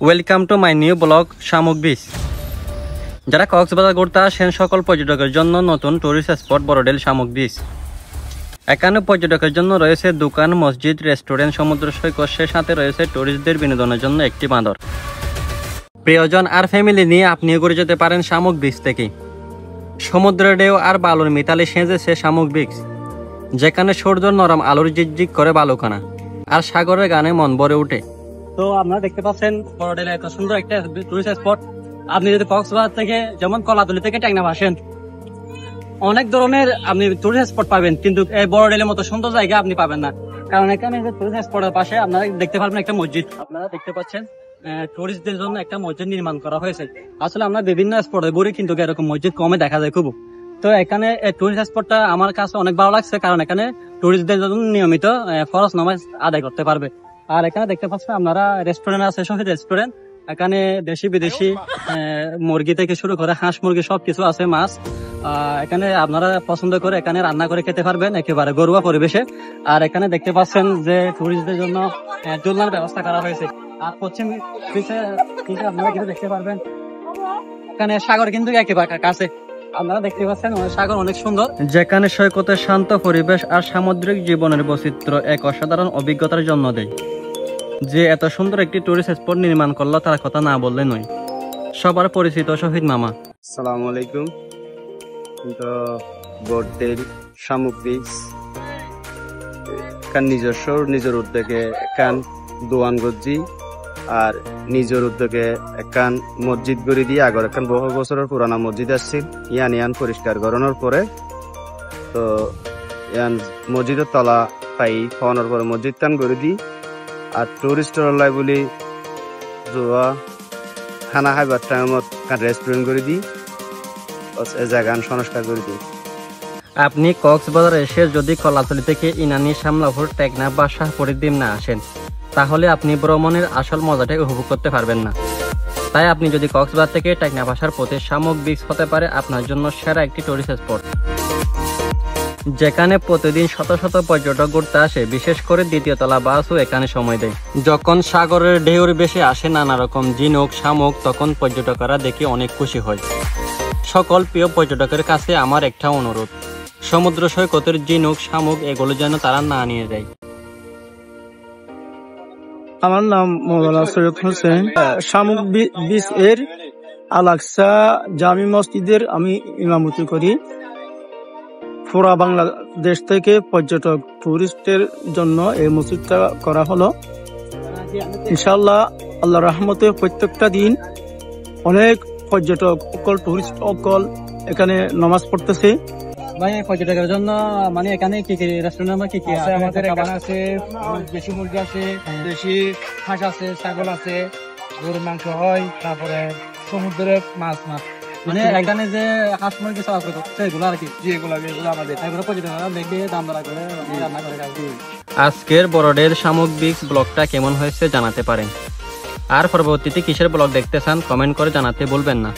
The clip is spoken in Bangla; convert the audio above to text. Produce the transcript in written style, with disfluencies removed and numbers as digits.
Welcome to my new blog শামুক বিচ। যারা কক্সবাজার ঘুরতে আসেন সকল পর্যটকের জন্য নতুন টুরিস্ট স্পট বড়ডেল শামুক বিচ। এখানে পর্যটকের জন্য রয়েছে দোকান, মসজিদ, রেস্টুরেন্ট, সমুদ্র সৈকত, সে সাথে রয়েছে টুরিস্টদের বিনোদনের জন্য একটি বাঁদর। প্রিয়জন আর ফ্যামিলি নিয়ে আপনিও ঘুরে যেতে পারেন শামুক বিচ থেকে। সমুদ্রের ঢেউ আর বালুর মিতালে সেজেছে শামুক বিচ, যেখানে সূর্য নরম আলোর জিকজিক করে বালুকানা আর সাগরের গানে মন ভরে ওঠে। তো আপনারা দেখতে পাচ্ছেন বড়ডেলে এত সুন্দর একটা টুরিস্ট স্পট। আপনি যদি কক্সবাজার থেকে যেমন কলাতলি থেকে টেকনাফ আসেন, অনেক ধরনের আপনি টুরিস্ট স্পট পাবেন, কিন্তু এই বড়ডেলের মতো সুন্দর জায়গা আপনি পাবেন না। কারণ এখানে যে টুরিস্ট স্পটের পাশে আপনারা দেখতে পারবেন একটা মসজিদ। আপনারা দেখতে পাচ্ছেন টুরিস্টদের জন্য একটা মসজিদ নির্মাণ করা হয়েছে। আসলে আমরা বিভিন্ন স্পটে ঘুরি, কিন্তু এরকম মসজিদ কমে দেখা যায় খুব। তো এখানে টুরিস্ট স্পটটা আমার কাছে অনেক ভালো লাগছে, কারণ এখানে টুরিস্টদের জন্য নিয়মিত ফরজ নামাজ আদায় করতে পারবে। আর এখানে দেখতে পাচ্ছেন আপনারা রেস্টুরেন্ট আছে, শহীদ রেস্টুরেন্ট। এখানে দেশি বিদেশি মুরগি থেকে শুরু করে হাঁস মুরগি সবকিছু আছে, মাছ। এখানে আপনারা পছন্দ করে এখানে রান্না করে খেতে পারবেন একেবারে ঘরোয়া পরিবেশে। আর এখানে দেখতে পাচ্ছেন যে টুরিস্টদের জন্য দোলনার ব্যবস্থা করা হয়েছে। আর পশ্চিম আপনারা কিন্তু দেখতে পারবেন এখানে সাগর কিন্তু একেবারে কাছে। আপনারা দেখতে পাচ্ছেন সাগর অনেক সুন্দর, যেখানে সৈকতের শান্ত পরিবেশ আর সামুদ্রিক জীবনের বৈচিত্র্য এক অসাধারণ অভিজ্ঞতার জন্ম দেয়। যে এত সুন্দর একটি টুরিস্ট স্পট নির্মাণ করলো তার কথা না বললে নয়। সবার পরিচিত শহীদ মামা। আসসালামু আলাইকুম। তো বড়ডেল শামুক বিচ নিজের উদ্যোগে একান দোয়ান গজ্জি আর নিজের উদ্যোগে একান মসজিদ গড়ি দিয়ে আগর একান বহু বছরের পুরানা মসজিদ আসছিল। ইয়ান পরিষ্কার করানোর পরে তো ইয়ান মসজিদের তলা পাই খাওয়ানোর পরে মসজিদ কান গড়ি দিই। আর টুরিস্টর লাই বলি যোৱা খানা খাইবার টাইমত রেস্টুরেন্ট করে দিই, জায়গা সংস্কার করে দিই। আপনি কক্সবাজার এসে যদি কলাতলি থেকে ইনানি, শামলাপুর, টেকনাফ বা শাহপরীর দ্বীপ না আসেন, তাহলে আপনি ভ্রমণের আসল মজাটাই উপভোগ করতে পারবেন না। তাই আপনি যদি কক্সবাজার থেকে টেকনাফ আসার পথে শামুক বিচ হতে পারে আপনার জন্য সেরা একটি টুরিস্ট স্পট, যেখানে প্রতিদিন শত শত পর্যটক ঘুরতে আসে। বিশেষ করে দ্বিতীয় তলা বাসও এখানে সময় দেয়। যখন সাগরের ঢেউর বেশি আসে নানা রকম ঝিনুক, শামুক, তখন পর্যটকরা দেখে অনেক খুশি হয়। সকল প্রিয় পর্যটকের কাছে আমার একটা অনুরোধ, সমুদ্র সৈকতের ঝিনুক, শামুক এগুলো যেন তারা না নিয়ে যায়। আমার নাম মৌলানা সৈয়দ হোসেন। শামুক বিচ এর আল-আকসা জামি মসজিদের আমি ইমামতি করি। পুরা বাংলাদেশ থেকে পর্যটক টুরিস্টের জন্য এই মসজিদটা করা হলো। ইনশাআল্লাহ আল্লাহর রহমতে প্রত্যেকটা দিন অনেক পর্যটক টুরিস্ট এখানে নামাজ পড়তেছে। ভাই পর্যটকের জন্য মানে এখানে কি কি রেস্টুরেন্ট কি কি আছে? আমাদের এখানে আছে দেশি মুরগি আছে, দেশি হাঁস আছে, ছাগল আছে, গরুর মাংস হয়, তারপরে সমুদ্রের মাছ। মানে এখানে যে হাঁস মুরগি চাষ করছে এগুলো আর কি, এগুলো আমাদের এগুলো পর্যটকরা দেখে দাম দরা করে রান্না করে খাবে। আজকের বড়ডেল শামুক বিচ ব্লগটা কেমন হয়েছে জানাতে পারেন। আর পরবর্তীতে কিসের ব্লগ দেখতে চান কমেন্ট করে জানাতে ভুলবেন না।